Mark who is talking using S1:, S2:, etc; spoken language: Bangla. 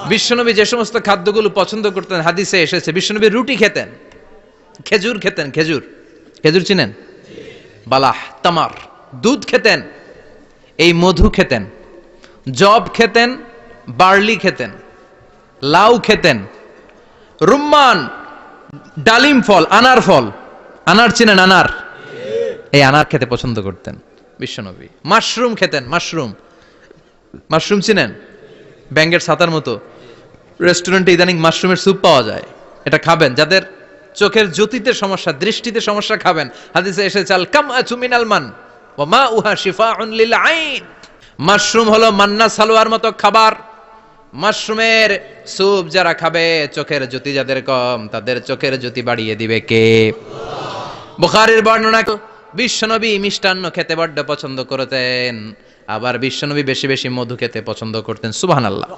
S1: বিশ্বনবী যে সমস্ত খাদ্যগুলো পছন্দ করতেন হাদিসে এসেছে, বিশ্বনবী রুটি খেতেন, খেজুর খেতেন, খেজুর, খেজুর চিনেন, বালাহ, তামার, দুধ খেতেন, এই মধু খেতেন, জব খেতেন, বার্লি খেতেন, লাউ খেতেন, রুম্মান, ডালিম ফল, আনার ফল, আনার চিনেন, আনার, এই আনার খেতে পছন্দ করতেন বিশ্বনবী। মাশরুম খেতেন, মাশরুম, মাশরুম চিনেন, ব্যাঙ্গের ছাতার মতো, রেস্টুরেন্টে ইদানিং মাশরুমের স্যুপ পাওয়া যায়, এটা খাবেন। যাদের চোখের জ্যোতিতে সমস্যা, দৃষ্টিতে সমস্যা, খাবেন। হাদিসে এসেছে আল কামআতু মিনাল মান ওয়া মাউহা শিফাউন লিল আইন। মাশরুম হলো মান্না সালোয়ার মতো খাবার। মাশরুমের স্যুপ যারা খাবে, চোখের জ্যোতি যাদের কম, তাদের চোখের জ্যোতি বাড়িয়ে দিবে কে? বুখারীর বর্ণনা, বিশ্বনবী মিষ্টান্ন খেতে বড্ড পছন্দ করতেন, আবার বিশ্বনবী বেশি বেশি মধু খেতে পছন্দ করতেন। সুবহানাল্লাহ।